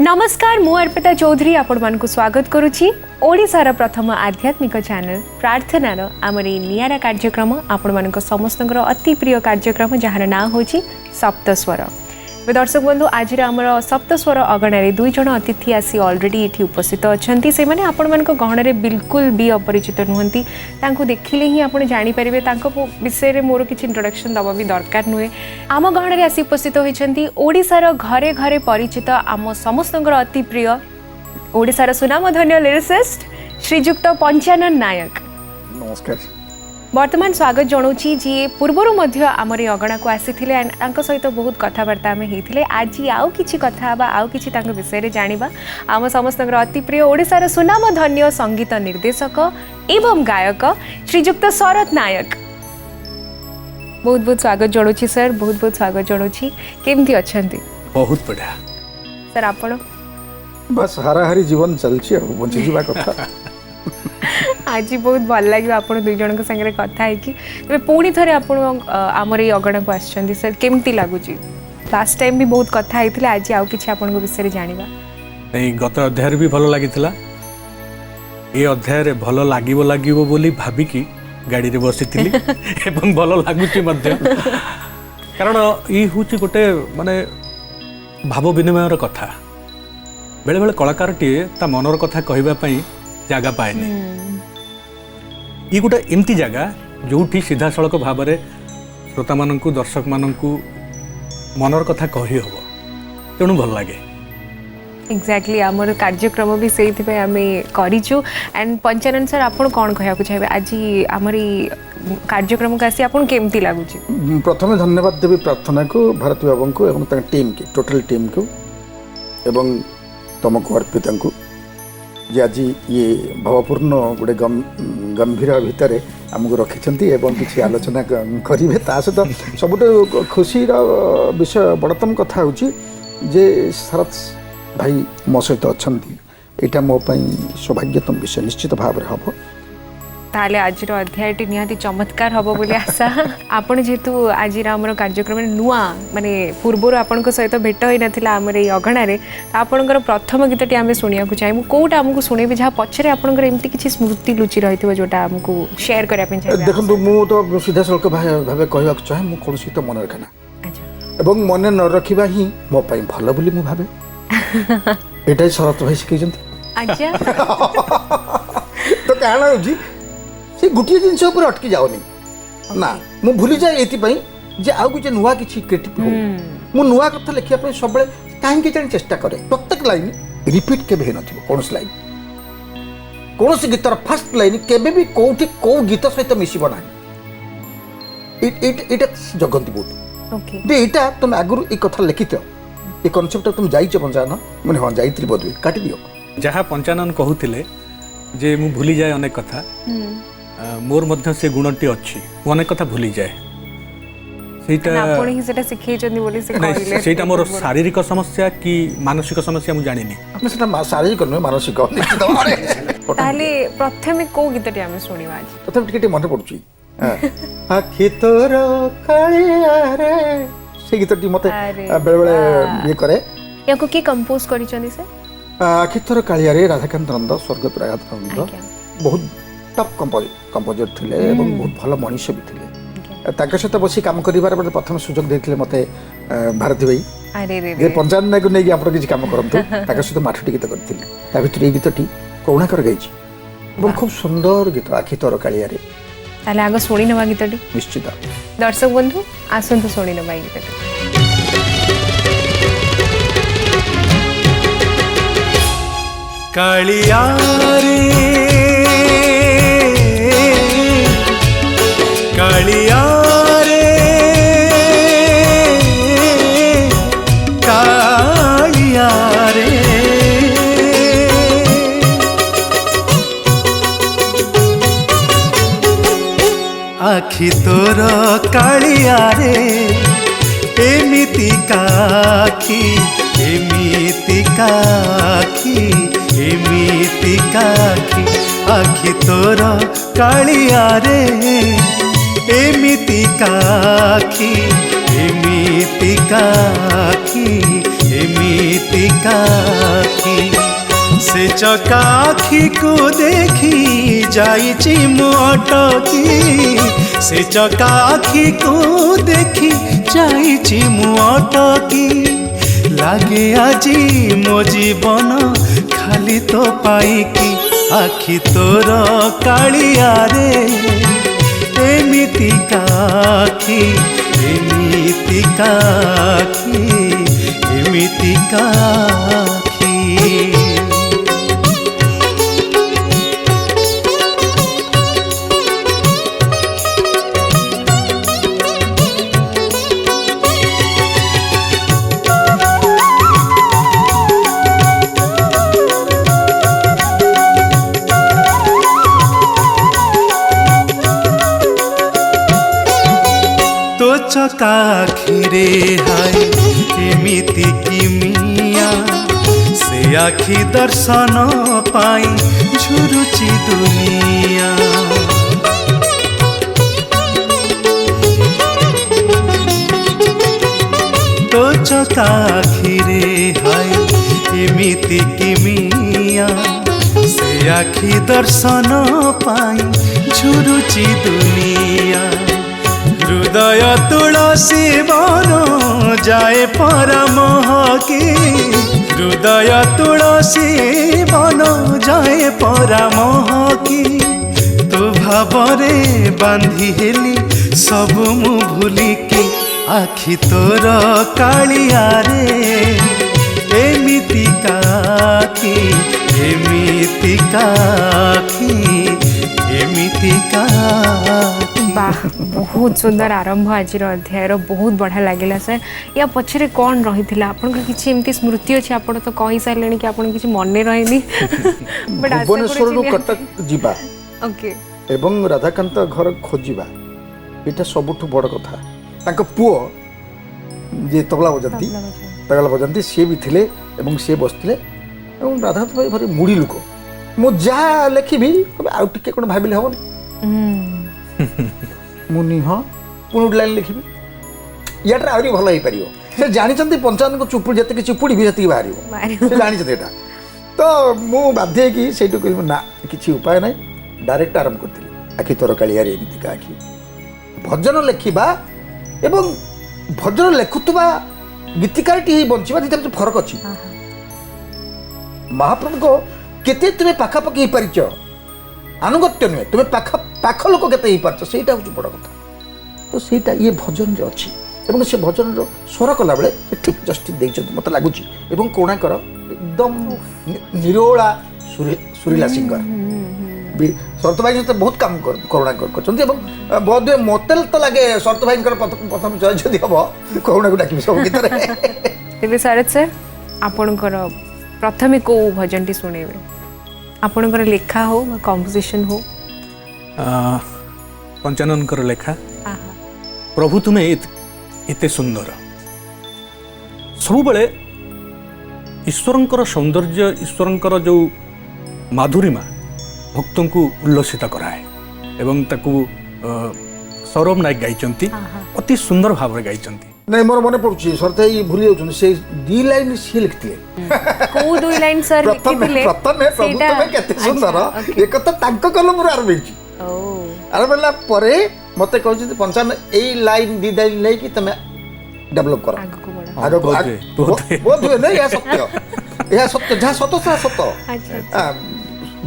नमस्कार मु अर्पिता चौधरी आपण मानकु स्वागत करुछि ओडिसार प्रथम आध्यात्मिक चैनल प्रार्थनार आमर नियारा कार्यक्रम आपण मानक समस्तंकर अति प्रिय कार्यक्रम जार ना होछि सप्तस्वर। दर्शक बंधु आज आमर सप्तस्वर अगणारे दुई जन अतिथि आसी ऑलरेडी ये उपस्थित अच्छा से मैंने आपण मानक गहन बिल्कुल भी अपरिचित नुहति देखिले ही आप जापर विषय में मोर किसी इंट्रोडक्शन दबा भी दरकार नुहे। आम गहन आसी उपस्थित होती ओडिशार घरे घरे परिचित आम समस्तंकर अति प्रिय ओडिशार सुनामधन्य लिरिसिस्ट श्रीजुक्त पंचानन नायक। नमस्कार। वर्तमान स्वागत जनाऊँगी जी पूर्वर आमर अगणा को आसी सहित बहुत कथबार्ता आम होते आज आउ कि कथा आउ कि विषय में जाना आम समस्त अति प्रिय ओडिशार सुनामधन्य संगीत निर्देशक एवं गायक श्रीजुक्त शरद नायक। बहुत बहुत स्वागत जनाऊँगी सर, बहुत बहुत स्वागत जनाऊँगी। केमती अच्छा? बहुत बढ़िया सर। आपण बस हाराहारी जीवन चलछि बंची जीवा कथा। आज बहुत भल लगे आप दुई जन सागर कथा है पुणी थे आमर ये अगणा को आसछन्ती सर, केमती लगुच? लास्ट टाइम भी बहुत कथा होता आज आउ कि विषय जाना नहीं। गत अध्याय भी भल लगी ये अध्याय भल लागो बोली भाविकी गाड़ी रे बसी एवं भल लगुच कारण ये हूँ गोटे माने भाव विनिमयर कथा। बेले बेले कलाकार टीए ता मनर कथा कहवाई जगह पाए ये गोटे एमती जगह जो सीधा सड़क भाव में श्रोता मानू दर्शक मानू मनर कथा कही हम तेणु भल लगे। एक्जाक्टली आमर कार्यक्रम भी से आम करूँ। एंड पंचानन सर आप कौन कह चाहिए आज आमर कार्यक्रम को आसी आपन केमती लगुच? प्रथम धन्यवाद देवी प्रार्थना को भारती बाबू को एवं टीम की टोटल टीम को एवं तुमको अर्पिता को जे आज ये भावपूर्ण गोटे गंभीर भितर आमको रखिंट एवं किसी आलोचना करेंगे सहित सब खुशी विषय बड़तम कथा हूँ जे शरद भाई मो सहित अच्छा यहाँ मोपाई सौभाग्यतम विषय निश्चित भाव में हम ताले आज अध्याय निहाती चमत्कार हम बोली आशा। आपण जेहेतु आज आम कार्यक्रम नुआ माने पूर्वर आपण सहित भेट होई नथिला आमर ये अगणारे आपणकर प्रथम गीतटी आम शुणा चाहिए कौटा आमको शुणेबे जहाँ पछरे आपणकर एमती किसी स्मृति लुचि रही जोटा आमको शेयर करने चाहिए? देखो मु तो सीधा सड़क भाव कहवा चाहे मुझे कौन तो मन रखे एवं मन न रखा ही मो भल बोली मु भावे एटा शरद भाई शिखई तो कहना हो से गोटे जिनस अटकी जाओनी ना मु भूली जाए ये आउ कुछ नुआ किसी क्रिएटिव हो मु नुआ कथा लिखा सब कहीं जाने चेष्टा करे प्रत्येक लाइन रिपीट केबे न कौन लाइन कौन गीतर फास्ट लाइन केबे भी कौटी कौ गीत सहित मिसब ना जगंती बहुत यहाँ तुम आगुरी ये कथा लिखि ये कनसेप्ट तुम जाइए पंचानन मैंने हाँ जाइए बोध काटी दियो जहाँ पंचानन कहते जे मु भूली जाए अनेक कथा मोर मध्य से गुणटी अच्छी अनेक कथा भूली जाए सेटा मोर शारीरिक समस्या कि मानसिक समस्या मुझे जानी शारीरिक नुहे मानसिक ताले प्रथमे को गीतटी आमे सुनिबा आज प्रथम टिके मन पड़ुची आखि तोर कालिया रे से गीतटी मते बेले बेले ये करे याको के कंपोज करिचनी से आखि तोर कालिया रे राधाकांत नंद स्वर्गत राधाकांत नंद बहुत टॉप कंपोजर थिले एवं बहुत भल मनुष्य भी थिले ताके सहित बसी काम करिवार प्रथम सुजोग देथिले मते भारती भाई जे पंचानन नायक नै आपण किछि काम करंतु ताके सहित माठटी गीत करथिले ता भितर ए गीतटी कोणा कर गईछि एवं खूब सुंदर गीत आखि तोर कालिया रे। ताले आगो सुनी नवा गीतटी निश्चित दर्शक बंधु आसंतु सुनी नवा गीतटी। कालिया रे कालिया रे कालिया रे आखि तोर कालिया रे एमिति काखी एमिति काखी एमिति काखी आखि तोर कालिया रे एमिति काखी एमिति काखी एमिति काखी से चका आखी को देखी जाइची मु अटकी से चका आखी को देखी जाइची मु अटकी लागे आजी मो जीवन खाली तो पाइकी आखि तोर कालिया रे एमिति काखी एमिति काखी एमिति काखी चकाखिरे हाय एमिति किमिया से आखि दर्शन पाई झुरुची दुनिया तो चकाखिरे हाय एमिति किमिया से आखि दर्शन पाई झुरुची दुनिया हृदय तुलसी बन जाए परामहकी हृदय तुलसी बन जाए परामहकी तू भावरे बांधी हेली सब मु भूलिकी आखि तोर कालिया रे एमिति काखी एमिति काखी एमिति काखी। वाह बहुत सुंदर आरंभ आज अध्याय बहुत बढ़िया लगे सर या पछरे कौन रही आपन किसी एमती स्मृति अच्छे आप तो कही सारे कि आपन किसी मन रही भुवनेश्वर कटक जीवा ओके एवं राधाकांत घर खोजिबा एटा सबुठु बड़ कथा तांको पुओ जे तबला बजाती सी भी थिले एवं सी बसथिले एवं राधाकांत भाई भारी मुड़ी लोक मु जहाँ लिखी आउ टिके कोन भाबिले हबनी मुनि हाँ पुणी गोटे लाइन लिखी यार आहरी भल हो पार से जानते पंचायत को चुपुड़ी जितकी चुपुड़ी भी जितकी बाहर से जानते यहाँ तो मु बाध्य कि से ना किसी उपाय ना डायरेक्ट आरंभ करी आखि तोर कालिया रे एमिति आखि भजन लेखा एवं भजन लेखुवा गीतिकारटी बंचा दुटा फरक अच्छी महाप्रभु को केते तुम्हें पाखापाखि हो पारिच आनुगत्य नुहे तुम्हें पाख लोक के पार्छ से बड़ कथा तो सहीटा ये भजन रे अच्छी एवं से भजन स्वर कला बेले ठीक जस्टिस देखते मत लगुच कोणाकर एकदम निरोला सुरीला सिंगर शरत भाई सहित बहुत काम करुणा कर बोध मत तो लगे शरत भाई प्रथम चॉइस जदि हम करुणा को डाक सब गीत शरद सर आपणकर प्रथमे को भजन टी शुणेबे आपणकर लेखा हो कंपोजिशन हो पंचाननकर लेखा प्रभु तुम्हें एते सुंदर सब बेले ईश्वरंकर सौंदर्य ईश्वरंकर जो माधुरीमा भक्तों को उल्लसित कराए एवं ताकू सौरभ नायक गाइचंती अति सुंदर भाव में गाइचंती नहीं मोर मन पड़ुछि सरते भूली जाउछन से दी लाइन से लिखथिले को दो लाइन सर लिखिथिले प्रथम प्रभु तुम्हें केते सुंदर एक तो तांको कलम रो आरंभ होछि आरंभ होला परे मते कहछि पंचान एई लाइन दी लाइन ले कि तमे डेवलप करो आगो बहुत नहीं यह सत्य जहाँ सत सा सत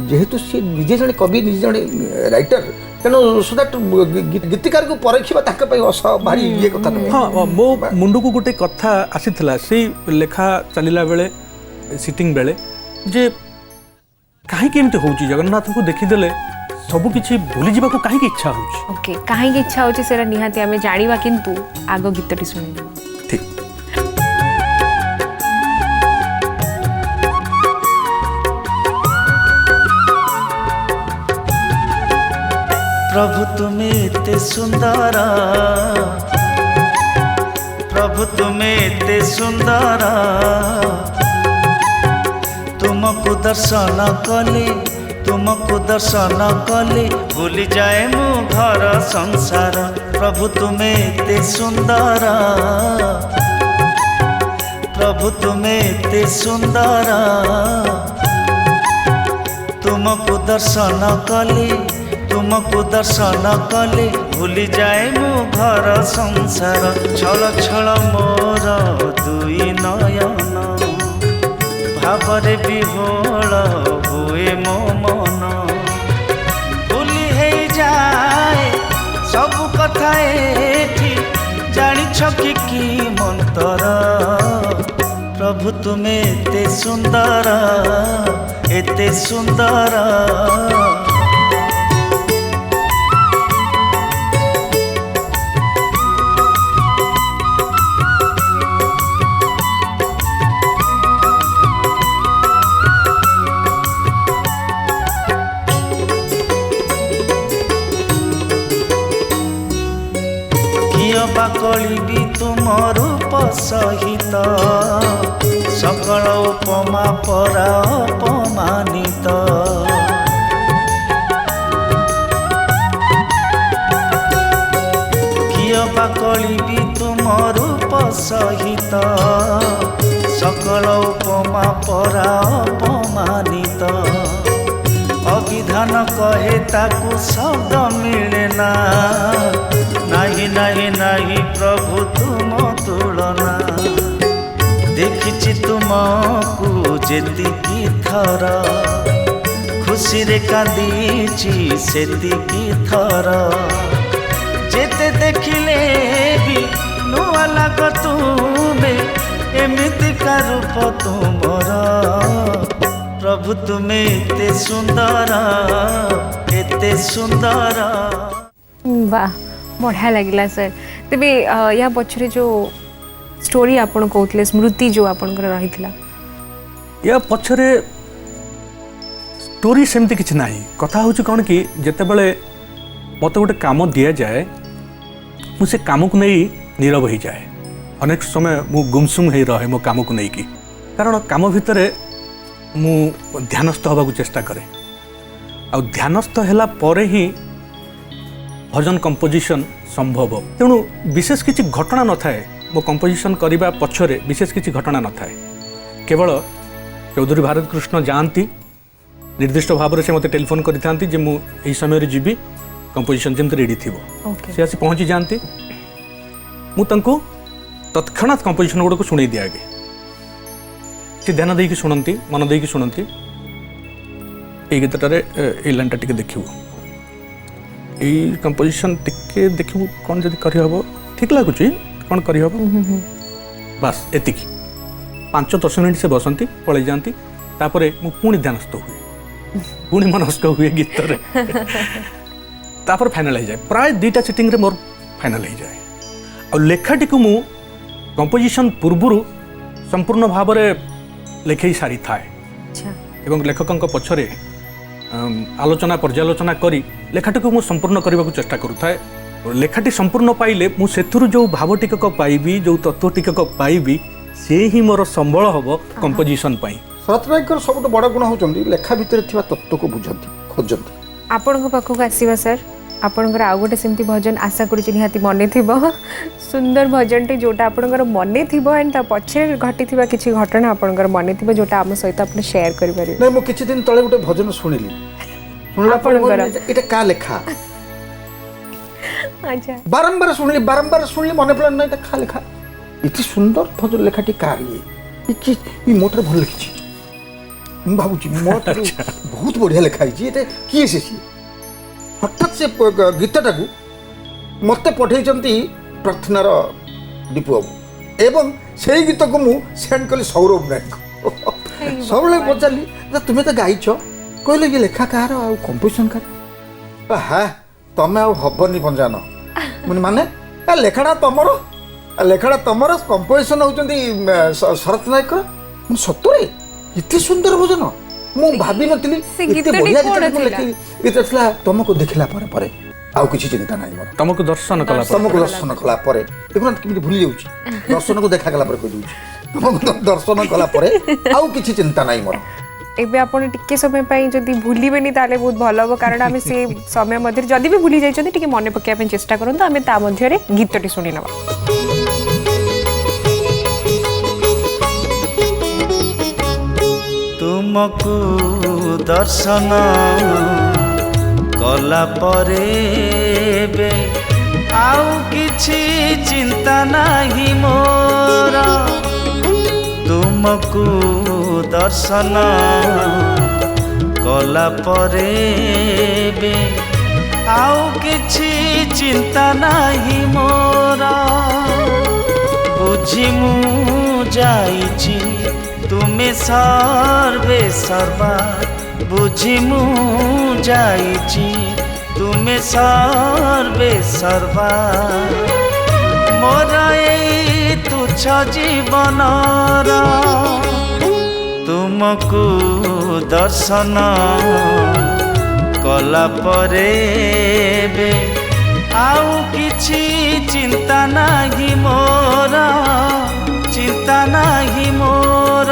जेहेतु सी निजे जड़े कवि निजे जड़े राइटर तेणु सो दैट गीतिकार को परीक्षा भारी ये कथा हाँ मो मुंड को गोटे कथा आसीथिला से लेखा चलिला बेले सिटिंग बेले जे कहीं केमते होउची जगन्नाथ को देखिदेले सब किछि भूली जीवा को कहीं इच्छा होउची ओके कहीं इच्छा होउची सेरा निहाती हमें जानिबा किंतु आगो गीतटी सुनिबा ठीक प्रभु तुम्हें एते सुंदर प्रभु तुम्हें एते सुंदर तुमको दर्शन कले भूली जाए मो घर संसार प्रभु तुम्हें एते सुंदर प्रभु तुम्हें एते सुंदर तुमको दर्शन कले तुमको दर्शन कले भूली जाए मो घर संसार छल छल मोर दुई नयन भावरे विहोल हुए मो मन भूली है जाए सब कथा एठी जानिछ कि मंतर प्रभु तुमे एते सुंदर एते सुंदर बाकली भी तुम रूप सहित सकल उपमा परा अपमानित किय बाकली भी तुम रूप सहित सकल उपमा परा अपमानित अभिधान कहे ताकू शब्द मिले ना नहीं नहीं नहीं प्रभु तुम तुलना देखिछि तुमको जेतिकी थर खुशी रे कांदीछि सेतिकी थर जेते देखिले भी नुआ लाग तुमे एमिति का रूप तुमर प्रभु तुमे एते सुंदर एते सुंदर। वाह बढ़िया लगिला सर। तेबे या पछरे जो स्टोरी आपण कहउतले स्मृति जो आपनकर रहितला या पछरे स्टोरी सेमती किछ नाही कथा होची कोन कि जते बेले मते गोटे काम दिया जाए मु से काम को नहीं नीरव हो जाए अनेक समय मु गुमसुम हो रहे मो काम को नहीं की कारण काम भितर मु ध्यानस्थ होबाकू चेष्टा करे आ ध्यानस्थ हैला परे ही भजन कंपोजिशन संभव तेणु विशेष किसी घटना न थाए मो कंपोजिशन करने पछरे विशेष किसी घटना न थाए केवल चौधरी भारत कृष्ण जाती निर्दिष्ट भाव से मते टेलीफोन करते जे मु एई समय रे जीवी कंपोजिशन जमते रेडी थिबो से आसी पहुंची जाती मु तंको तत्क्षणात कंपोजिशन गुड़ को शुणी दिया आगे से ध्यान देकी शुणती मन देकी शुणती ए गीतटारे ए लाइनटा टिके देखिबो यही कंपोजिशन टिके देखू कौन जब करहब ठीक लगुच कौन करहब बास एतिक 5-10 मिनट से बसंती पलि जाती तापरे मु पुणी ध्यानस्थ हुए पुणी मनस्क हुए गीत रे तापर फाइनल हो जाए प्राय 2टा सिटिंग रे मोर फाइनल हो जाए और लेखाटी को मु कंपोजिशन पूर्वरु संपूर्ण भाव रे लेखै सारी थाए एवं लेखकंक पछरे आलोचना पर्यालोचना करी लेखाटी को मु संपूर्ण करने को चेष्टा करुए लेखाटी संपूर्ण पाइले मु सेथुरु जो भाव टिकक पाइबी जो तत्व टिकक पाइबी से ही मोर संबल हम कंपोजिशन पाई। शरत नायकर सब बड़ गुण होचंदी लेखा भितर थिबा तत्व को बुझंती खोजंती आपण पाखक आसीबा सर आपणकर आउ गोटे सेमती भजन आशा करूची निहाती मने थिबो सुंदर भजन टे जोटा आपणकर मने थिबो एंड ता पछे घटी थिबा किछि घटना आपणकर मने थिबो जोटा हम सहित आपण शेयर करि पारि नै मो किछि दिन तळे गोटे भजन सुनिली सुनला पर एटा का लेखा अच्छा बारंबार सुनली मने पड़न नै एटा का लेखा इति सुंदर भजन लेखाटी कार ये मोटर भल लिखिछि मु भाबुची मोटर बहुत बढ़िया लेखा हिछि एटा किए से हठात से गीतटा को मत पठेइचंती प्रार्थनार दीपू बाबू एवं से गीत को मु सेंड कली सौरभ नायक सब लोग पचारि तुम्हें तो गाइछ कहले ये लेखा कार आ कंपोजिशन कार हाँ तमें आबनी पंजान मुझे माने लेखाटा तमर कंपोजिशन होती शरत नायक सतरे इतने सुंदर भजन मु भाभी नथिली इतने बढ़िया गीत थिला तुमको देखला परे आउ किछि चिंता नाही मोर तुमको दर्शन कला परे देखो किमिति भूली जाउची दर्शन को देखा गला परे कहि जाउची तुमको दर्शन कला परे आउ किछि चिंता नाही मोर एबे आपण टिके समय पई जदी भूलिबेनी ताले बहुत भलो हो कारण आमे से समय मध्ये जदी भी भूली जाइछन टिके मने पक्के आपण चेष्टा करन आमे ता मध्ये रे गीतटी सुनि नबा। तुम ତୁମକୁ ଦର୍ଶନ କଲା ପରେ ଏବେ ଆଉ କିଛି ଚିନ୍ତା ନାହିଁ ମୋର। ତୁମକୁ ଦର୍ଶନ କଲା ପରେ ଏବେ ଆଉ କିଛି ଚିନ୍ତା ନାହିଁ ମୋର। ବୁଝି ମୁଁ ଯାଇଛି ତୁମେ ସର୍ବେ ସର୍ବା, ବୁଝି ମୁଁ ଯାଇଛି ତୁମେ ସର୍ବେ ସର୍ବା। ମୋର ଏଇ ତୁଚ୍ଛ ଜୀବନର ତୁମକୁ ଦର୍ଶନ କଲା ପରେ ଏବେ ଆଉ କିଛି ଚିନ୍ତା ନାହିଁ ମୋର, ଚିନ୍ତା ନାହିଁ ମୋର।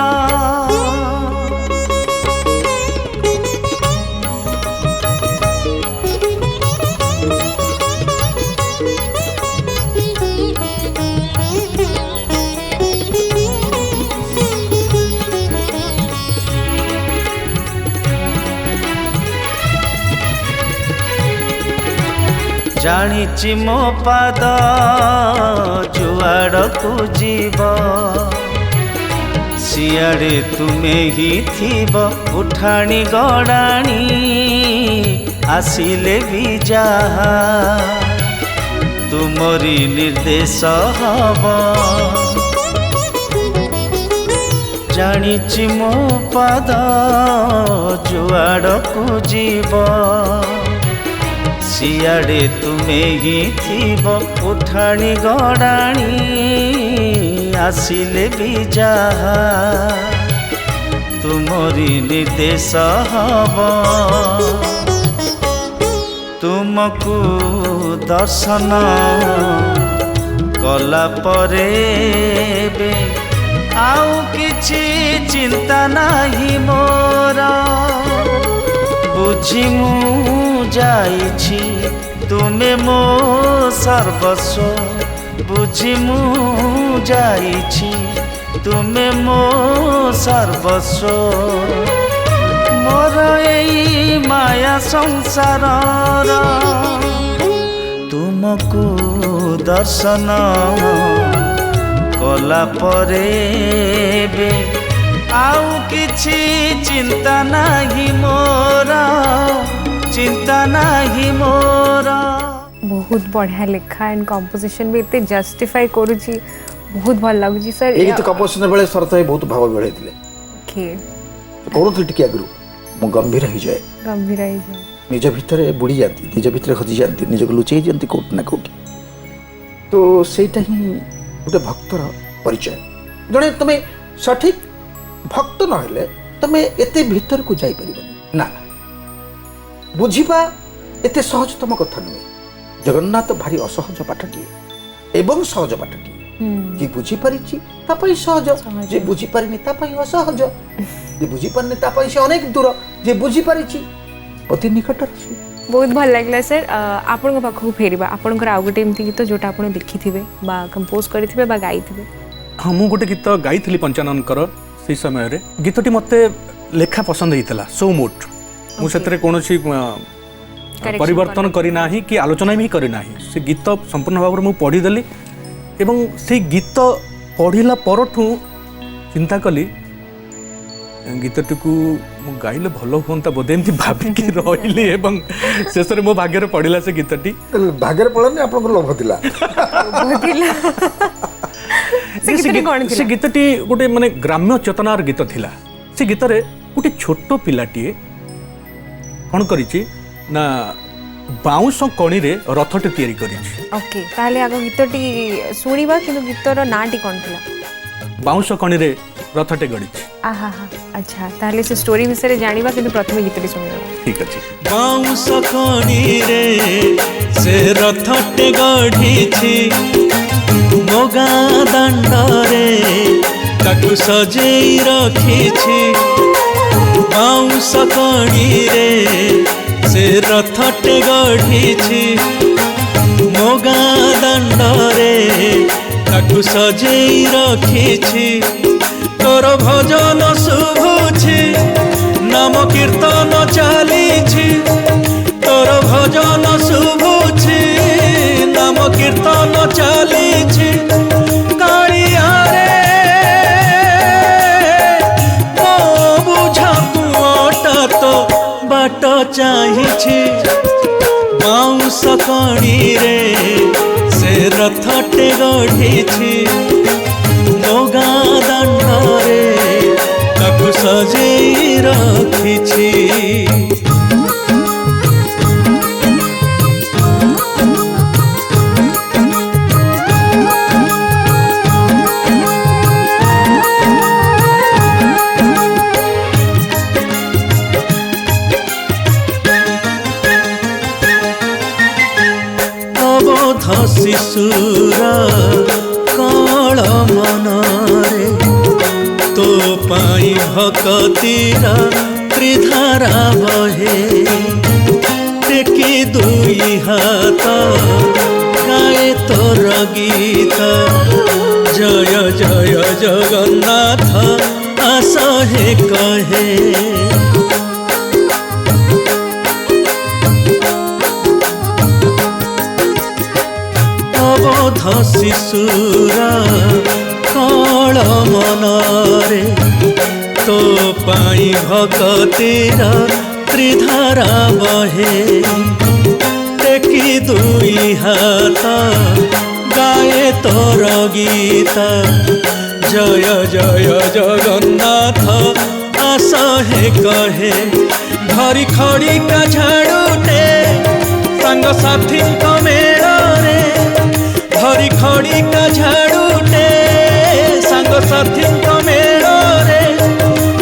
ଜାଣିଛି ମୋ ପାଦ ଯୁଆଡ଼କୁ ଯିବ, ସିଆଡ଼େ ତୁମେ ହିଁ ଥିବ। ଉଠାଣି ଗଡ଼ାଣି ଆସିଲେ ବି ଯାହା ତୁମରି ନିର୍ଦ୍ଦେଶ ହବ। ଜାଣିଛି ମୋ ପାଦ ଯୁଆଡ଼କୁ ଯିବ, ସିଆଡ଼େ ତୁମେ ହିଁ ଥିବ। ଉଠାଣି ଗଡ଼ାଣି ଆସିଲେ ବି ଯାହା ତୁମରି ନିର୍ଦ୍ଦେଶ ହବ। ତୁମକୁ ଦର୍ଶନ କଲା ପରେ ଏବେ ଆଉ କିଛି ଚିନ୍ତା ନାହିଁ ମୋର। ବୁଝି ମୁଁ ଯାଇଛି ତୁମେ ମୋ ସର୍ବସ୍ୱ, ବୁଝି ମୁଁ ଯାଇଛି ତୁମେ ମୋ ସର୍ବସ୍ୱ। ମୋର ଏଇ ମାୟା ସଂସାରର ତୁମକୁ ଦର୍ଶନ କଲା ପରେ ଏବେ ଆଉ କିଛି ଚିନ୍ତା ନାହିଁ ମୋର, ଚିନ୍ତା ନାହିଁ ମୋର। बहुत बढ़िया लिखा एंड कंपोजिशन भी इतने जस्टिफाई करूची, बहुत भल लागुची सर। এই গীত কম্পোজিশন বেলে শরତ ভাই ବହୁତ ଭାବ ବେଳେଥିଲେ ओके କହୁଥିଲି ଟିକେ ଆଗରୁ ମୁଁ ଗମ୍ଭୀର ହେଇଯାଏ, गंभीर है जी। ନିଜ ଭିତରେ ବୁଡ଼ି ଯାଆନ୍ତି, ନିଜ ଭିତରେ ହଜି ଯାଆନ୍ତି, ନିଜକୁ ଲୁଚେଇ ଦିଅନ୍ତି କୋଉଠି ନା କୋଉଠି। ତ ସେଇଟା ହିଁ ଗୋଟେ ଭକ୍ତର ପରିଚୟ। ଜଣେ ତମେ ସଠିକ ଭକ୍ତ ନହେଲେ ତମେ ଏତେ ଭିତରକୁ ଯାଇପାରିବନି ନା। ବୁଝିବା ଏତେ ସହଜତମ କଥା ନୁହେଁ। ଜଗନ୍ନାଥ ଭାରି ଅସହଜ ପାଠଟିଏ ଏବଂ ସହଜ ପାଠଟିଏ। ଯିଏ ବୁଝିପାରିଛି ତା ପାଇଁ ସହଜ, ଯିଏ ବୁଝିପାରିନି ତା ପାଇଁ ଅସହଜ। ଯିଏ ବୁଝିପାରିନି ତା ପାଇଁ ସେ ଅନେକ ଦୂର, ଯିଏ ବୁଝିପାରିଛି ଅତି ନିକଟରେ। बहुत भल लगला सर। आपण पाखक फेरवा आपणकर आउ गोटे एमती गीत जोटा आपण देखिथिबे बा कंपोज करिथिबे बा गाइथिबे। हाँ मु गोटे गीत गाइଥିଲି पंचाननकर से समय रे गीतटी मते लेखा पसंद होइतला सो मोट मु सेतरे कोनोसी परिवर्तन करी नाही कि आलोचना भी करी नाही। से गीत संपूर्ण भाव मु पढ़ी देली एवं से गीत पढ़िला परठू चिंता कली गीतटी को गाइले भल हुंता बोधे एमती भाबिकी रहिली एवं शेषरे मो भाग्य पड़िला से गीतटी। भाग्य पड़नी आपन लोभ थिला से गीतटी गोटे माने ग्राम्य चेतनार गीत थिला। से गीत रे गोटे छोट पिलाटीए कौन करिछि ना बाउंस कणी रे रथटे तैयारी करिछि। ओके ताले आगो गीतटी सुनिबा किंतु गीतर नाटी कोन थिला? बाउंस कणी रे रथटे गड़िछि। आहा हा अच्छा ताले से स्टोरी विषय रे जानिबा किंतु प्रथम गीतटी सुनिबा। ठीक अछि। बाउंस कणी रे से रथटे गड़िछि मोगा दांडरे ताकु सजेई रखिछि। बाउंस कणी रे से रथटे गढ़िछि मोगा दांडरे ताकु सजेई रखिछि। तोर भजन शुभुछि तो बाट चाहिछि बाउंस कणी रे से रथटे गढ़िछि मोगा दांडरे ताकु सजेई रखिछि शिशुर कल मनरे तो पाई भक्तिर त्रिधारा बहे टेकी दुई हाथ गाए तोर गीत जय जय जगन्नाथ आस हे कहे शिशुर कल मनरे तो पाई भक्तिर त्रिधारा बहे टेकी दुई हाथ गाए तोर गीत जय जय जगन्नाथ आस हे कहे धरी खड़ी का झाड़ूटे संग साथी मेଳରେ धरी खड़ी का झाड़ूटे संग साथी मेଳରେ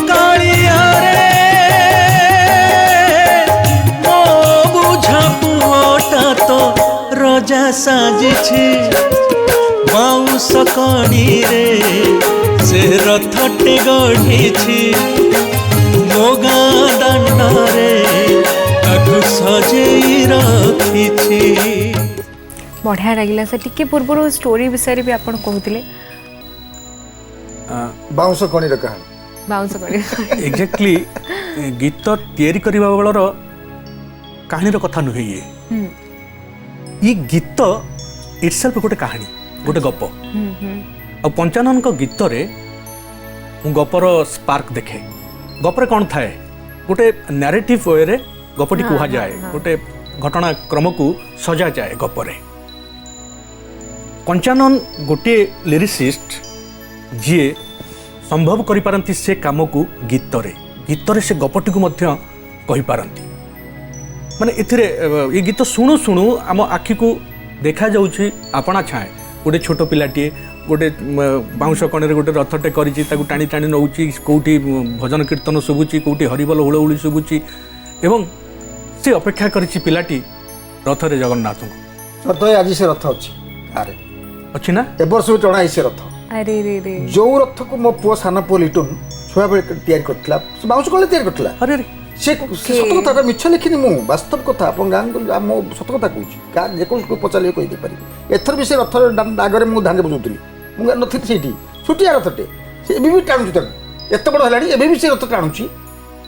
कालिया रे मो बुझा पुअटा तो रजा साजिछि बाउंस कणी रे से रथटे गढ़िछि मोगा दांडरे ताकु सजेई रखिछि बढ़िया लगिला से टिके पूर्व स्टोरी विषय भी आपण कहूतिले बाउंस कणीर कहानी बाउंस कणी एक्जाक्टली गीत तैयारी करबा बेलर कहानीर कथा नुहे ये गीत इटसेल्फ गोटे कहानी गोटे गप आ पंचानन गीत रे गपर स्पार्क देखे गपर कौन थाए गोटे नैरेटिव वे रे गपटी कुहा जाए गोटे घटनाक्रम को सजा जाए गपरे पंचानन गोटे लिरिसिस्ट जी संभव करिपारंती से काम को गीतरे से गपटी को मध्य कहि पारंती माने इथिरे ये गीत शुणु शुणु आम आखि को देखा जाउछि आपणा छाए गोटे छोट पिलाटी गोटे बाउंस कणे गोटे रथटे करिछि ताकू टाणी टाणी नउछि कोउठी भजन कीर्तन शुभुछि कोउठी हरिबोल हुळहुळी शुभुछि एवं से अपेक्षा करिछि पिलाटी रथरे जगन्नाथ को रथ आज से रथ अछि अरे अछि ना ए वर्ष टणा से रथ अरे रे रे जो रथ को मो पुआ साना पुआ लिटुन छुआ बेले तैयारी करथिला से बाउंस कले तैयारी करथिला अरे रे से सत कथा मिछ लिखिनी मु वास्तव कथा अपन गां मो सत कथा कहूछि का जे को पचाले कहि दे पारि एथर भी से रथ आगरे मु धांगे बुझुतली मु नथि सेठी छुटिया रथटे से भी टाणुछि तक एत बड़ हलाडी एबे भी से रथ टाणुछि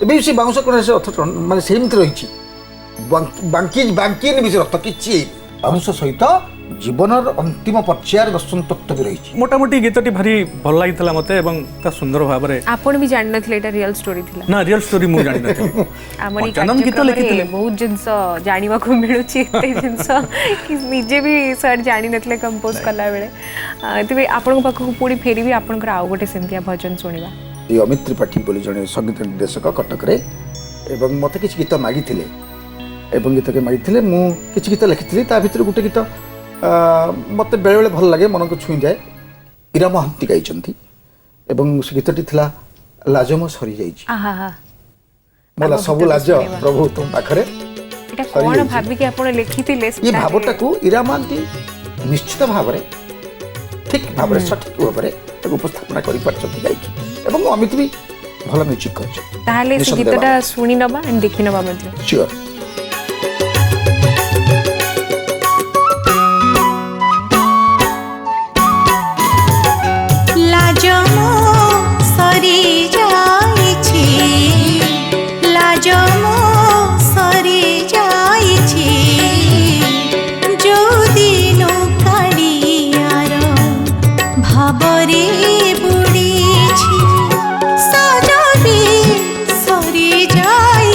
एबे भी से बाउंस कले से रथ माने सेमति रहिछि बांकी भी से रथ किछि बाउंस सहित जीवनर अंतिम पर्यायर दर्शन तत्व भी रही मोटामोटी गीतटी भारी भल लागितला मते एवं ता सुंदर भाबरे आपण भी जान नथले एटा रियल स्टोरी थिला ना रियल स्टोरी मु जानि नथि हमरी पंचानन गीत लिखितले बहुत जिंस जानिबा को मिलुची एते जिंस कि निजे भी सर जानि नथले कंपोज कला बेले तबे आपण पाख पुडी फेरी भी आपण कर आउ गोटे सेंतिया भजन सुनिबा ये अमित त्रिपाठी बोली जने संगीत निर्देशक कटक रे एवं मते किछ गीत मागी थिले एवं गीत के मागी थिले मु किछ गीत लिखिथिली ता भितर गुटे गीत मते बेले बेले भल लागे मन को छुई जाए इरा महंती गाइचंती एवं से गीतटी थिला लाजम सरी जाइछि आहा मोला सब लाज प्रभु तुम पाखरे एटा कोन भाबी के आपण लिखिथिले ये भावटा को इरा महंती निश्चित भावरे ठीक भावरे सठिक भावरे ताको उपस्थापना करि परछथि गाइकी एवं अमित भी भल म्यूजिक करछ ताले से गीतटा सुनी नबा एंड देखि नबा मध्ये श्योर बुड़ी छी सजबी सरी जाई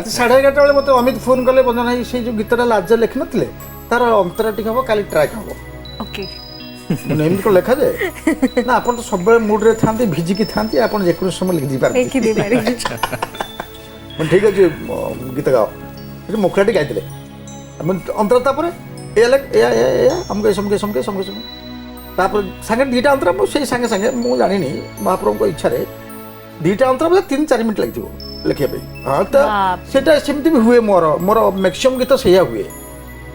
ରାତି 11:30 ବେଳେ ମୋତେ ଅମିତ ଫୋନ୍ କଲେ ବନ୍ଦନା ଭାଇ ସେଇ ଯେଉଁ ଗୀତଟା ଲାଜ ଲେଖିନଥିଲେ ତାର ଅନ୍ତରା ଟିକେ ହେବ କାଲି ଟ୍ରାକ୍ ହେବ। ଓକେ ଏମିତି କ'ଣ ଲେଖାଯାଏ ନା ଆପଣ ତ ସବୁବେଳେ ମୁଡ଼୍ରେ ଥାନ୍ତି ଭିଜିକି ଥାନ୍ତି ଆପଣ ଯେକୌଣସି ସମୟ ଲେଖିପାରନ୍ତି। ଲେଖିଦେଇପାରିବି। ଠିକ୍ ଅଛି ଗୀତ ଗାଅ ମୁଖୁରାଟି ଗାଇଥିଲେ ଅନ୍ତରା ତାପରେ ଏଇଆ ଆମକୁ ସମକେ ତାପରେ ସାଙ୍ଗେ ଦୁଇଟା ଅନ୍ତରା ମୁଁ ସେଇ ସାଙ୍ଗେ ସାଙ୍ଗେ ମୁଁ ଜାଣିନି ମହାପ୍ରଭୁଙ୍କ ଇଚ୍ଛାରେ ଦୁଇଟା ଅନ୍ତରା ବୋଧେ 3-4 ମିନିଟ୍ ଲାଗିଥିବ ଲେଖିବା ପାଇଁ। ହଁ ତ ସେଇଟା ସେମିତି ବି ହୁଏ ମୋର ମ୍ୟାକ୍ସିମମ୍ ଗୀତ ସେଇଆ ହୁଏ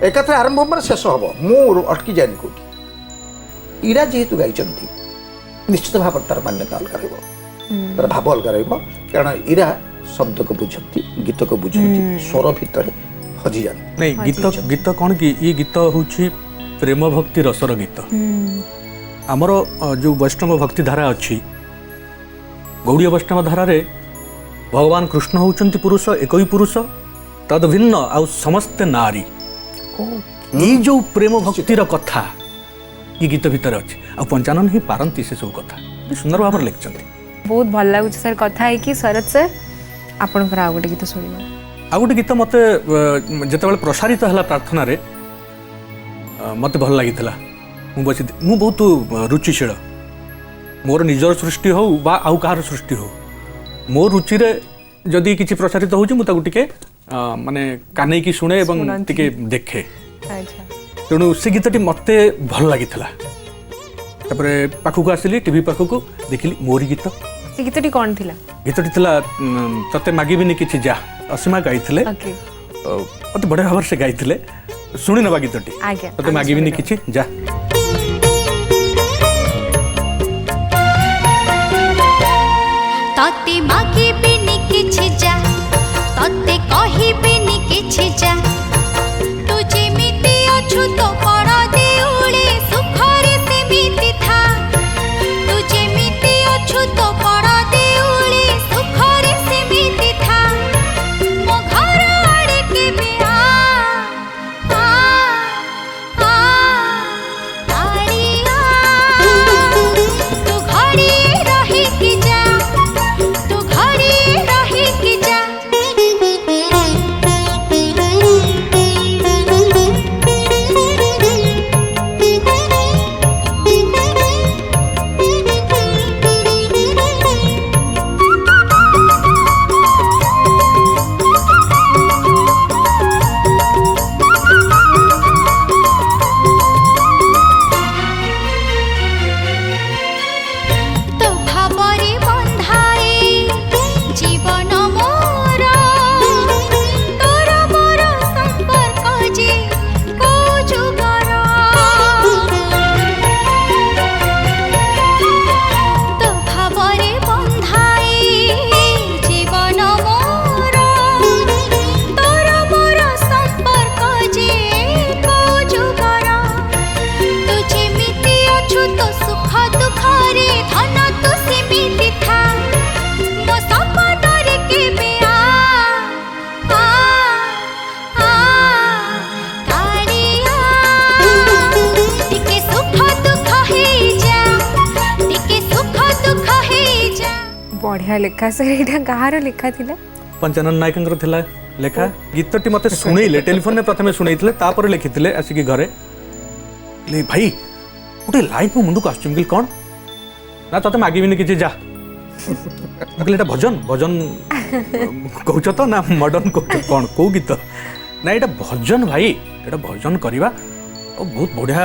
ଏକାଥରେ ଆରମ୍ଭ ମାନେ ଶେଷ ହେବ ମୁଁ ଅଟକି ଯାଏନି କେଉଁଠି। ଇରା ଯେହେତୁ ଗାଇଛନ୍ତି ନିଶ୍ଚିତ ଭାବରେ ତାର ମାନ୍ୟତା ଅଲଗା ରହିବ ତାର ଭାବ ଅଲଗା ରହିବ କାରଣ ଇରା ଶବ୍ଦକୁ ବୁଝନ୍ତି ଗୀତକୁ ବୁଝନ୍ତି ସ୍ୱର ଭିତରେ ହଜିଯାନ୍ତି। ନାଇଁ ଗୀତ କ'ଣ କି ଇ ଗୀତ ହେଉଛି ପ୍ରେମ ଭକ୍ତି ରସର ଗୀତ। ଆମର ଯେଉଁ ବୈଷ୍ଣବ ଭକ୍ତି ଧାରା ଅଛି ଗୌଡ଼ୀୟ ବୈଷ୍ଣବ ଧାରାରେ ଭଗବାନ କୃଷ୍ଣ ହେଉଛନ୍ତି ପୁରୁଷ ଏକଇ ପୁରୁଷ ତଦ୍ ଭିନ୍ନ ଆଉ ସମସ୍ତେ ନାରୀ। ଏଇ ଯେଉଁ ପ୍ରେମ ଭକ୍ତିର କଥା ଏ ଗୀତ ଭିତରେ ଅଛି ଆଉ ପଞ୍ଚାନନ ହିଁ ପାରନ୍ତି ସେସବୁ କଥା ସୁନ୍ଦର ଭାବରେ ଲେଖିଛନ୍ତି। ବହୁତ ଭଲ ଲାଗୁଛି ସାର୍ କଥା ହେଇକି। ଶରତ ସାର୍ ଆପଣଙ୍କର ଆଉ ଗୋଟେ ଗୀତ ଶୁଣିବା। ଆଉ ଗୋଟେ ଗୀତ ମୋତେ ଯେତେବେଳେ ପ୍ରସାରିତ ହେଲା ପ୍ରାର୍ଥନାରେ ମୋତେ ଭଲ ଲାଗିଥିଲା। ମୁଁ ବହୁତ ରୁଚିଶୀଳ ମୋର ନିଜର ସୃଷ୍ଟି ହେଉ ବା ଆଉ କାହାର ସୃଷ୍ଟି ହେଉ ମୋ ରୁଚିରେ ଯଦି କିଛି ପ୍ରସାରିତ ହେଉଛି ମୁଁ ତାକୁ ଟିକେ ମାନେ କାନେଇକି ଶୁଣେ ଏବଂ ଟିକେ ଦେଖେ। ତେଣୁ ସେ ଗୀତଟି ମୋତେ ଭଲ ଲାଗିଥିଲା। ତାପରେ ପାଖକୁ ଆସିଲି ଟିଭି ପାଖକୁ ଦେଖିଲି ମୋରି ଗୀତ। ସେ ଗୀତଟି କ'ଣ ଥିଲା? ଗୀତଟି ଥିଲା ତତେ ମାଗିବିନି କିଛି ଯା ଅସୀମା ଗାଇଥିଲେ ଅତି ବଢ଼ିଆ ଭାବରେ ସେ ଗାଇଥିଲେ। ଶୁଣି ନେବା ଗୀତଟି ତତେ ମାଗିବିନି କିଛି ଯା। ତତେ ମାଗିବିନି କିଛି ଯା ତତେ କହିବିନି କିଛି ଯା ତୁ ଯେମିତି ଅଛୁ ତୋ ପର ଦେଉଳେ ସୁଖରେ ସେମିତି ଥା ତୁ ଯେମିତି ଅଛୁ ତୋ ପର ଦେଉଳେ ସୁଖରେ ସେମିତି ଥା ମୋ ଘର ଆଡ଼େ କେବେ ତୁ ଘରେ ରହିକି ଯା ତୁ ଘରେ ରହିକି ଯା। बढ़िया लेखा सर यहाँ कहाँ लेखा थिला? पंचानन नायकंकर थिला लेखा। गीतटी मते सुनैले टेलीफोन ने प्रथमे सुनैथिले तापर लिखिथिले आसिकी घरे ले भाई गोटे लाइन मो मुंडू आसुम कि कौन ना तते मागिबिनी किछि जा कहले एटा भजन भजन कहउछ तो ना मॉडर्न कहउछ कौन को गीत ना एटा भजन भाई एटा भजन करिवा बहुत बढ़िया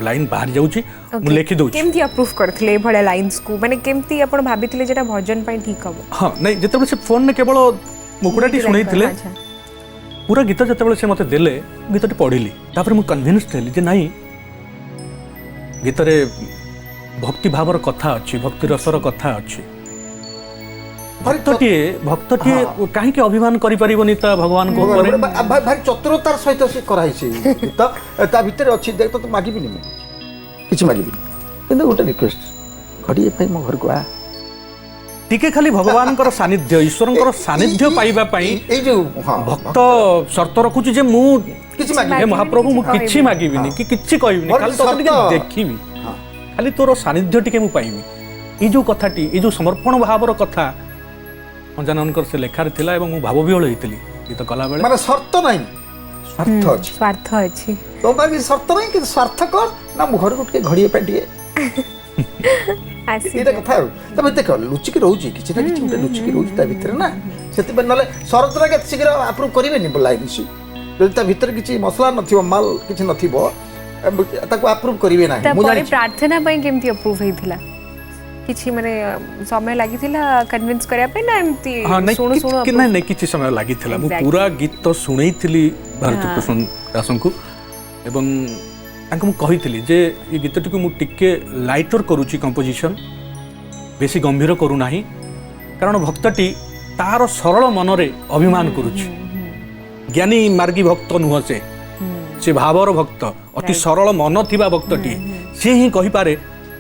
लाइन बाहर जाउची मु लिखि दउची केमती अप्रूव करथिले भले लाइंस को माने केमती आपण भाबिथिले जेटा भजन पई ठीक हबो। हां नहीं जेतेबे से फोन ने केवल मुकुडाटी सुनैथिले पूरा गीत जेतेबे से मते देले गीतटी पढिली तापर मु कन्विन्स थेली जे नाही गीत रे भक्ति भावर कथा अछि भक्ति रसर कथा अछि भक्तटी कहीं अभिमान करि परिबनी त भगवान को ऊपर भाई चतुरतार सहित से कराई छै गीत ता भीतर अछि देख तो मागिबिनी मु किछि मागिबिनी किंतु गोटे रिक्वेस्ट घड़ी भाई मो घर को आ टिके खाली भगवान कर सानिध्य ईश्वर कर सानिध्य पाइबा पई ए जो भक्त शर्त रखुची जे मु किछि मागिबिनी हे महाप्रभु मु किछि मागिबिनी कि किछि कहबिनी खाली तो टिके देखिबी खाली तोर सानिध्य टिके मु पाइबी ई जो कथाटी ई जो समर्पण भावर कथा ପଞ୍ଚାନନଙ୍କର ସେ ଲେଖାରେ ଥିଲା ଏବଂ ମୁଁ ଭାବବିହଳ ହେଇଥିଲି ଗୀତ କଲାବେଳେ। ମାନେ ସର୍ତ୍ତ ନାହିଁ, ସ୍ୱାର୍ଥ ଅଛି। ସ୍ୱାର୍ଥ ଅଛି। ତୋ ପାଇଁ କିଛି ସର୍ତ୍ତ ନାହିଁ, କିନ୍ତୁ ସ୍ୱାର୍ଥ କର ନା ମୁଁ ଘରକୁ ଟିକେ ଘଡ଼ିଏ ପାଇଁ ଟିକେ ଆସି ଏଇଟା କଥା ଆଉ। ତା ଭିତରେ କଣ ଲୁଚିକି ରହୁଛି, କିଛି ନା କିଛି ଗୋଟେ ଲୁଚିକି ରହୁଛି ତା ଭିତରେ ନା। ସେଥିପାଇଁ ନହେଲେ ଶରତରା କେତେ ଶୀଘ୍ର ଆପ୍ରୁଭ୍ କରିବେନି ଲାଇନ୍ ଇସ୍ୟୁ। ଯଦି ତା ଭିତରେ କିଛି ମସଲା ନଥିବ, ମାଲ କିଛି ନଥିବ, ତାକୁ ଆପ୍ରୁଭ୍ କରିବେ ନାହିଁ। ମୁଁ ତାପରେ ଜାଣିଛି ପ୍ରାର୍ଥନା ପାଇଁ କେମିତି ଆପ୍ରୁଭ୍ ହେଇଥିଲା? କିଛି ମାନେ ସମୟ ଲାଗିଥିଲା କନଭିନ୍ସ କରିବା ପାଇଁ ନା ଏମିତି ହଁ ନାଇଁ ଶୁଣୁ ଶୁଣୁ ନାଇଁ ନାଇଁ କିଛି ସମୟ ଲାଗିଥିଲା। ମୁଁ ପୁରା ଗୀତ ଶୁଣେଇଥିଲି ଭାରତ କୃଷ୍ଣ ଦାସଙ୍କୁ ଏବଂ ତାଙ୍କୁ ମୁଁ କହିଥିଲି ଯେ ଏ ଗୀତଟିକୁ ମୁଁ ଟିକେ ଲାଇଟର କରୁଛି କମ୍ପୋଜିସନ୍, ବେଶୀ ଗମ୍ଭୀର କରୁନାହିଁ, କାରଣ ଭକ୍ତଟି ତାର ସରଳ ମନରେ ଅଭିମାନ କରୁଛି। ଜ୍ଞାନୀ ମାର୍ଗୀ ଭକ୍ତ ନୁହଁ, ସେ ଭାବର ଭକ୍ତ, ଅତି ସରଳ ମନ ଥିବା ଭକ୍ତଟି। ସିଏ ହିଁ କହିପାରେ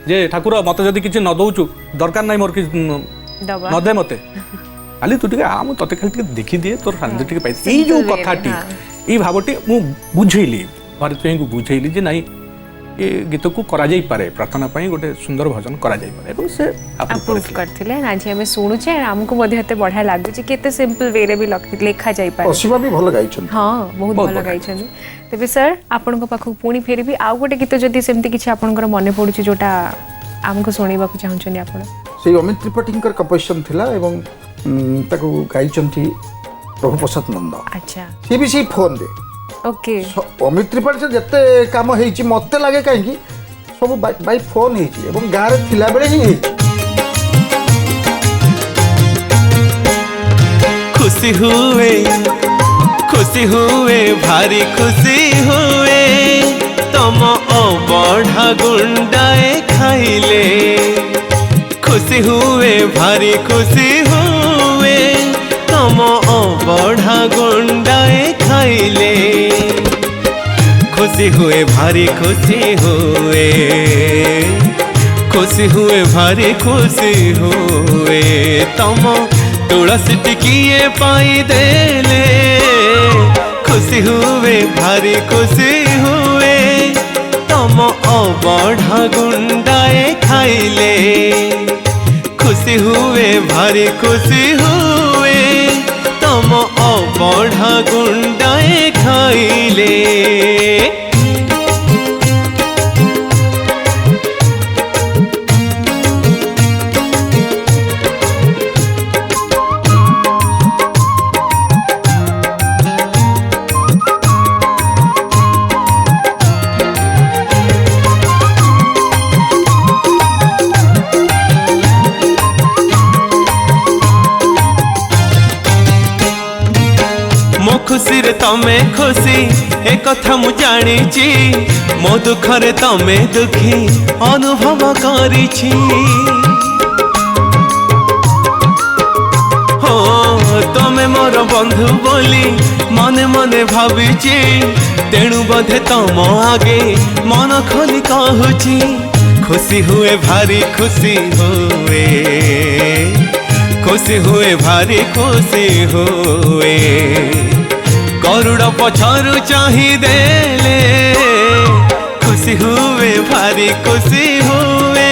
ଯେ ଠାକୁର ମତେ ଯଦି କିଛି ନ ଦଉଛୁ ଦରକାର ନାହିଁ, ମୋର କିଛି ନଦେ ମତେ, ଖାଲି ତୁ ଟିକେ ମୁଁ ତତେ ଖାଲି ଟିକେ ଦେଖିଦିଏ, ତୋର ଶାନ୍ତି ଟିକେ ପାଇ। ଏଇ ଯୋଉ କଥାଟି, ଏଇ ଭାବଟି ମୁଁ ବୁଝେଇଲି ଭାରତୀୟଙ୍କୁ, ବୁଝେଇଲି ଯେ ନାଇଁ ଏ ଗୀତକୁ କରାଯାଇପାରେ, ପ୍ରାର୍ଥନା ପାଇଁ ଗୋଟେ ସୁନ୍ଦର ଭଜନ କରାଯାଇପାରେ ଏବଂ ସେ ଆପ୍ରୁଭ୍ କରିଥିଲେ। ଆଜି ଆମେ ଶୁଣୁଛେ, ଆମକୁ ମଧ୍ୟ ଏତେ ବଢ଼ିଆ ଲାଗୁଛି କେତେ ସିମ୍ପଲ ୱେରେ ବି ଲେଖା ଯାଇପାରେ। ଅସୀମା ବି ଭଲ ଗାଇଛନ୍ତି। ହଁ ବହୁତ ଭଲ ଗାଇଛନ୍ତି। ତେବେ ସାର୍ ଆପଣଙ୍କ ପାଖକୁ ପୁଣି ଫେରିବି, ଆଉ ଗୋଟେ ଗୀତ ଯଦି ସେମିତି କିଛି ଆପଣଙ୍କର ମନେ ପଡୁଛି ଯୋଉଟା ଆମକୁ ଶୁଣେଇବାକୁ ଚାହୁଁଛନ୍ତି ଆପଣ? ସେଇ ଅମିତ ତ୍ରିପାଠୀଙ୍କର କମ୍ପୋଜିସନ୍ ଥିଲା ଏବଂ ତାକୁ ଗାଇଛନ୍ତି ପ୍ରଭୁ ପ୍ରସାଦ ନନ୍ଦ। ଆଚ୍ଛା, ସିଏ ବି ସେଇ ଫୋନ୍ରେ। ଓକେ। ଅମିତ ତ୍ରିପାଠୀ ଯେତେ କାମ ହେଇଛି ମତେ ଲାଗେ କାହିଁକି ସବୁ ବାଇ ଫୋନ୍ ହେଇଛି ଏବଂ ଗାଁରେ ଥିଲାବେଳେ ହିଁ ହେଇଛି। खुशी हुए भारी खुशी हुए तम अबढ़ा गुंडाए खाइले। खुशी हुए भारी खुशी हुए तम अबढ़ा गुंडाए खाइले। खुशी हुए भारी खुशी हुए, खुशी हुए भारी खुशी हुए तम तुलसी टिकिए पाई देले। खुशी हुए भारी खुशी हुए तम अबढ़ा गुंडाए खाइले। खुशी हुए भारी खुशी हुए तम अबढ़ा गुंडाए खाइले। खुशी रे तमे खुशी ए कथा मु जानिची, मो दुख रे तमे दुखी अनुभव करिछि। हो तमे मोर बंधु बोली मने मने भाबिची, तेणु बोधे तम आगे मन खोली कहूची। खुशी हुए भारी खुशी हुए, खुशी हुए भारी खुशी हुए गरुड़ पछारू चाही देले। खुशी हुए भारी खुशी हुए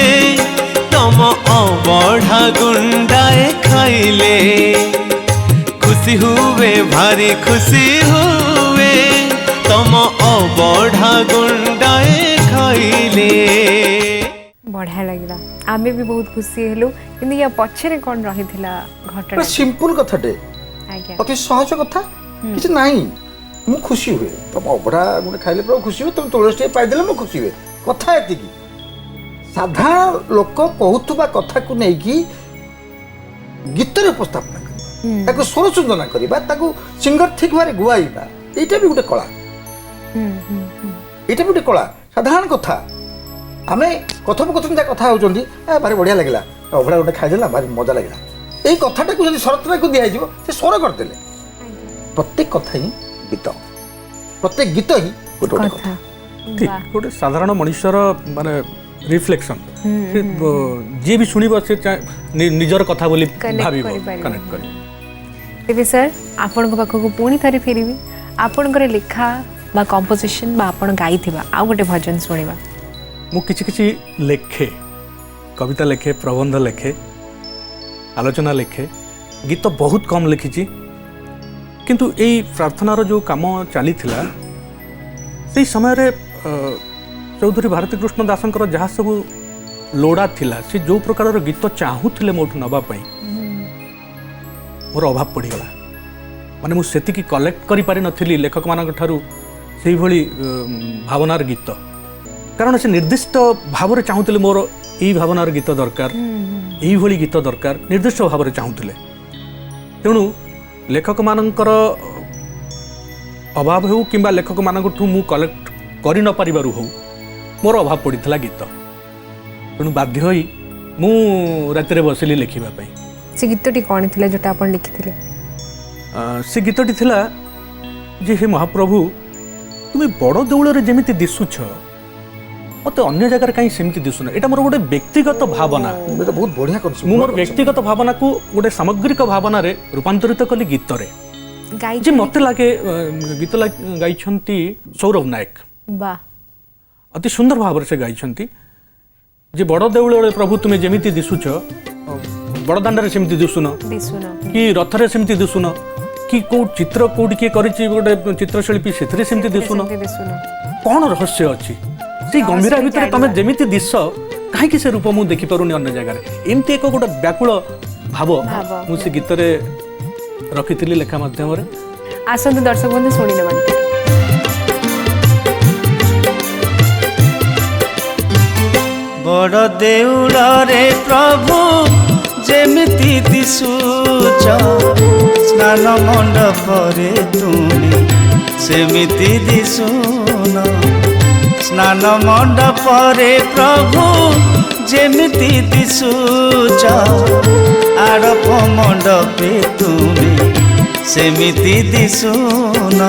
तम अबढ़ा गुंडाए खाइले। खुशी हुए भारी खुशी हुए तम अबढ़ा गुंडाए खाइले। बढ़िया लगिला, आमे भी बहुत खुशी हेलु। किंतु या पछरे कोन रहिथिला घटना? सिंपल कथाटे, आज्ञा अति सहज कथा, କିଛି ନାହିଁ। ମୁଁ ଖୁସି ହୁଏ, ତମ ଅବଢ଼ା ଗୋଟେ ଖାଇଲେ ପୁରା ଖୁସି ହୁଏ, ତମେ ତୁଳସୀ ଟିକେ ପାଇଦେଲେ ମୁଁ ଖୁସି ହୁଏ, କଥା ଏତିକି। ସାଧାରଣ ଲୋକ କହୁଥିବା କଥାକୁ ନେଇକି ଗୀତରେ ଉପସ୍ଥାପନା କରିବା, ତାକୁ ସ୍ୱର ସୁନ୍ଦର କରିବା, ତାକୁ ସିଙ୍ଗର ଠିକ୍ ଭାବରେ ଗୁଆଇବା, ଏଇଟା ବି ଗୋଟେ କଳା। ଏଇଟା ବି ଗୋଟେ କଳା। ସାଧାରଣ କଥା ଆମେ କଥୋପକଥନ ଯାହା କଥା ହେଉଛନ୍ତି, ଭାରି ବଢ଼ିଆ ଲାଗିଲା, ଅବଢ଼ା ଗୋଟେ ଖାଇଦେଲା, ଭାରି ମଜା ଲାଗିଲା, ଏଇ କଥାଟାକୁ ଯଦି ଶରତରାକୁ ଦିଆଯିବ, ସେ ସ୍ୱର କରିଦେଲେ। प्रत्येक कथा ही गीत, प्रत्येक गीत ही गोटे गोटे कथा। ठीक, गोटे साधारण मनुष्यर माने रिफ्लेक्शन, जी भी सुनिबो से निजर कथा बोली भाबिबो, कनेक्ट करी। तेबे सर आपन को पाखो को पुणी थरी फेरिबी, आपन करे लेखा बा कंपोजिशन बा आपन गाइथिबा आ गोटे भजन सुनिबा। मु किछि किछि लेखे, कविता लेखे, प्रबंध लेखे, आलोचना लेखे गीत बहुत कम लिखी किंतु यही प्रार्थनार जो काम चली से समय रे चौधरी भारती कृष्ण दासंकर जहाँ सब लोड़ा थिला से जो प्रकार गीत चाहूले मोठू नवापाई मोर अभाव पड़गला माने मुझे कलेक्ट करि पारि नथिली लेखक मानक ठारू से भली भावनार गीत कारण से निर्दिष्ट भाव में चाहूले मोर यही भावनार गीत दरकार यही भली गीत दरकार निर्दिष्ट भाव में चाहूले तेणु लेखक मानकर अभाव हो कि लेखक मानू मु कलेक्ट करि न पारिबारु हो मोर अभाव पड़ता गीत तेणु बाध्य होई मु राति बसिली लिखिबा से गीतटी कौन थिला जोटा आपण लिखिथिले से गीतटी थिला जे हे महाप्रभु तुम बड़ देउल जमी दिशुछ मत अन्य जगह कहीं सेमती दिशुन एटा मोर गोटे व्यक्तिगत भावना এটা বহুত বঢ়িয়া কনসেপ্ট मोर व्यक्तिगत भावना को गोटे सामग्रिक भावना रे रूपांतरित कली गीत रे गाई जे मते लागे गीत गाइछंती सौरभ नायक वाह अति सुंदर भाव से गाइछंती जे बड़ देउल प्रभु तुम जेमिति दिशुछ बड़ दांडरे सेमती दिशुन दिसुन कि रथरे सेमती दिशुन कि को चित्र कोडी के करिछि गोटे चित्रशिल्पी सेथरे सेमती दिसुन दिसुन कौन रहस्य अच्छी से गंभीर भितर तुम जमीती दिश कहीं से रूप मुझे देखिपारूनी अन्य जगह एमती एक गोटे व्याकुल भाव मुझे गीत रखी लेखा माध्यम आसंतु दर्शक बंधु शुणी नवा बड़ देउल रे प्रभु जेमिति दिशुच स्नान मंडप रे तुमे सेमिति दिशुन स्नान मंडप रे प्रभु जेमिति दिशुच आड़प मंडपे तुमे सेमिति दिशुन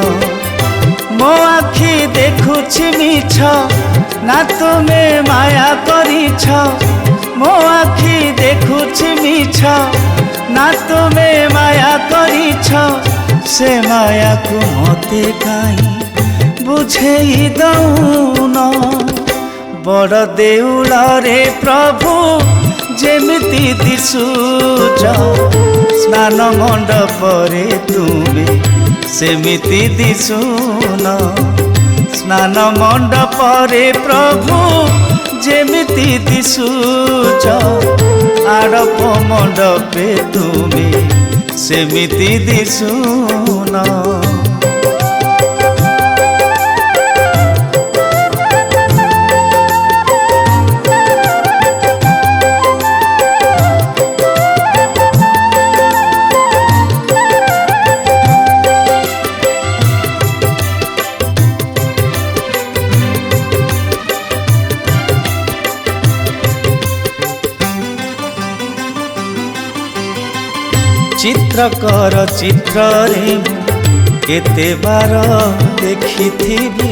मो आखि देखुछि मिछ ना तुमे माया करिछ मो आखि देखुछि मिछ ना तुमे माया करिछ से माया को मते काई बुझेई दउन बड़ देउल रे प्रभु जेमिति दिशुच स्नान मंडप रे तुमे सेमिति दिशुन स्नान मंडप रे प्रभु जेमिति दिशुच आड़प मंडपे तुमे सेमिति दिशुन चित्रकर चित्र रे केते बार देखिथिबि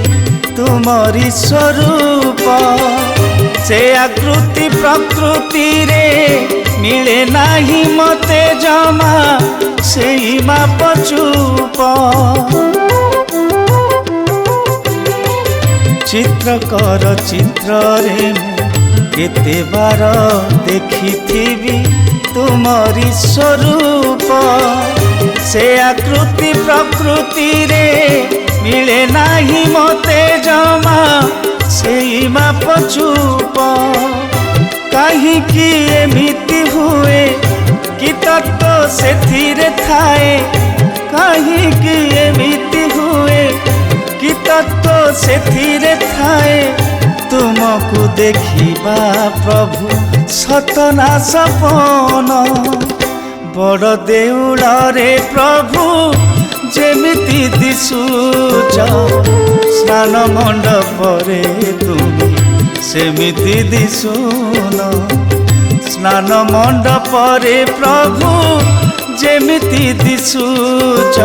तुमरी स्वरूप से आकृति प्रकृति रे मिले नाही मते जमा सेई माप चूप चित्रकर चित्र रे केते बार देखिथिबि तुमरी स्वरूप से आकृति प्रकृति रे मिले नाही मते जमा सेई माप चूप कहीं कि एमिति हुए कि तत्व सेथिरे थाए कहीं कि एमिति हुए कि तत्व सेथिरे थाए तुमको देखिबा प्रभु सतना सपन बड़ देउल रे प्रभु जेमिति दिशुच स्नान मंडप रे तुमे सेमिति दिशुन स्नान मंडप रे प्रभु जेमिति दिशुच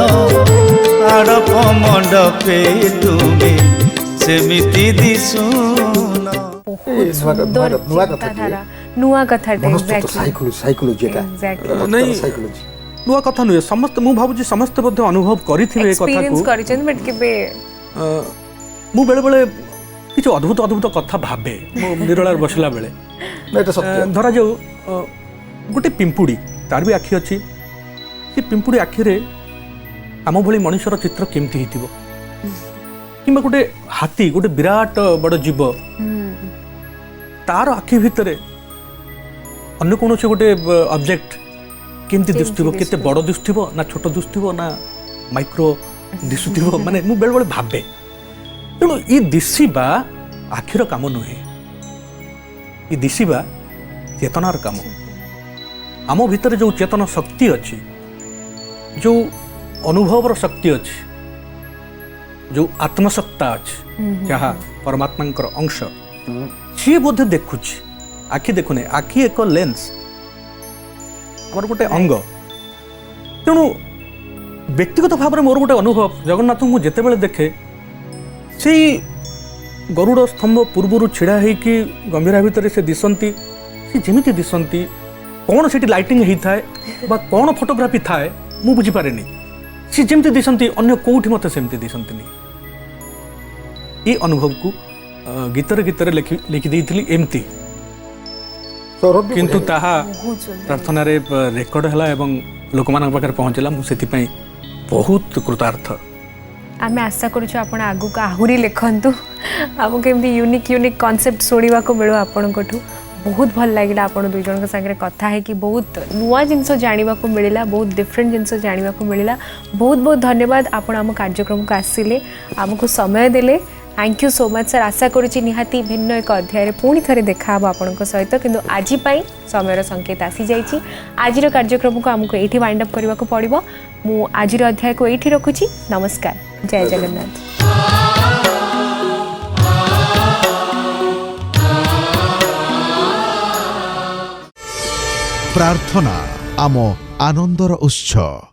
आड़प मंडपे तुमे सेमिति दिशुन नुआ कथा साइकोलॉजी नहीं नुआ कथा नुहे समस्त मु भाबुची समस्त बोध अनुभव करिथिबे ए कथा एक्सपीरियंस को करिछन बट केबे मु बेले बेले किछ अद्भुत अद्भुत कथा भाबे मो निरळार बसला बेले এটা সত্য धरा जाऊ गोटे पिंपुड़ी तार भी आखि अच्छी ସେ ପିମ୍ପୁଡ଼ି ଆଖିରେ ଆମ ଭଳି ମଣିଷର ଚିତ୍ର କେମିତି ହେଇଥିବ, କିମ୍ବା ଗୋଟେ ହାତୀ, ଗୋଟେ ବିରାଟ ବଡ଼ ଜୀବ, ତାର ଆଖି ଭିତରେ ଅନ୍ୟ କୌଣସି ଗୋଟେ ଅବଜେକ୍ଟ କେମିତି ଦିଶୁଥିବ, କେତେ ବଡ଼ ଦିଶୁଥିବ, ନା ଛୋଟ ଦିଶୁଥିବ, ନା ମାଇକ୍ରୋ ଦିଶୁଥିବ। ମାନେ ମୁଁ ବେଳେବେଳେ ଭାବେ, ତେଣୁ ଇ ଦିଶିବା ଆଖିର କାମ ନୁହେଁ, ଇ ଦିଶିବା ଚେତନାର କାମ। ଆମ ଭିତରେ ଯେଉଁ ଚେତନ ଶକ୍ତି ଅଛି, ଯେଉଁ ଅନୁଭବର ଶକ୍ତି ଅଛି, ଯେଉଁ ଆତ୍ମସତ୍ତା ଅଛି, ଯାହା ପରମାତ୍ମାଙ୍କର ଅଂଶ, ସିଏ ବୋଧେ ଦେଖୁଛି, ଆଖି ଦେଖୁନି। ଆଖି ଏକ ଲେନ୍ସ, ଆମର ଗୋଟେ ଅଙ୍ଗ। ତେଣୁ ବ୍ୟକ୍ତିଗତ ଭାବରେ ମୋର ଗୋଟେ ଅନୁଭବ, ଜଗନ୍ନାଥଙ୍କୁ ମୁଁ ଯେତେବେଳେ ଦେଖେ, ସେଇ ଗରୁଡ଼ ସ୍ତମ୍ଭ ପୂର୍ବରୁ ଛିଡ଼ା ହେଇକି ଗମ୍ଭୀରା ଭିତରେ ସେ ଦିଶନ୍ତି, ସେ ଯେମିତି ଦିଶନ୍ତି, କ'ଣ ସେଠି ଲାଇଟିଂ ହେଇଥାଏ ବା କ'ଣ ଫଟୋଗ୍ରାଫି ଥାଏ ମୁଁ ବୁଝିପାରେନି। ସେ ଯେମିତି ଦିଶନ୍ତି, ଅନ୍ୟ କେଉଁଠି ମୋତେ ସେମିତି ଦିଶନ୍ତିନି। ଏ ଅନୁଭବକୁ ଗୀତରେ ଗୀତରେ ଲେଖି ଦେଇଥିଲି ଏମିତି, ସୌରଭ ବି କିନ୍ତୁ ବଢ଼ିଆ ତାହା ବହୁତ ସୁନ୍ଦର। ପ୍ରାର୍ଥନାରେ ରେକର୍ଡ ହେଲା ଏବଂ ଲୋକମାନଙ୍କ ପାଖରେ ପହଞ୍ଚିଲା। ମୁଁ ସେଥିପାଇଁ ବହୁତ କୃତାର୍ଥ। ଆମେ ଆଶା କରୁଛୁ ଆପଣ ଆଗକୁ ଆହୁରି ଲେଖନ୍ତୁ, ଆମକୁ ଏମିତି ୟୁନିକ୍ କନସେପ୍ଟ ଶୁଣିବାକୁ ମିଳୁ ଆପଣଙ୍କଠୁ। ବହୁତ ଭଲ ଲାଗିଲା ଆପଣ ଦୁଇ ଜଣଙ୍କ ସାଙ୍ଗରେ କଥା ହେଇକି, ବହୁତ ନୂଆ ଜିନିଷ ଜାଣିବାକୁ ମିଳିଲା, ବହୁତ ଡିଫରେଣ୍ଟ ଜିନିଷ ଜାଣିବାକୁ ମିଳିଲା। ବହୁତ ବହୁତ ଧନ୍ୟବାଦ ଆପଣ ଆମ କାର୍ଯ୍ୟକ୍ରମକୁ ଆସିଲେ, ଆମକୁ ସମୟ ଦେଲେ। Thank you so much sir. आशा करुच्ची निहाती भिन्न एक अध्याय पुणी थे देखा आपण सहित, किंतु आज समय संकेत आसी जाइए। आज कार्यक्रम को आमको ये वाइंड अप करने को पड़ो। मु आज अध्याय को ये रखुची। नमस्कार, जय जगन्नाथ। प्रार्थना आम आनंदर उत्सव।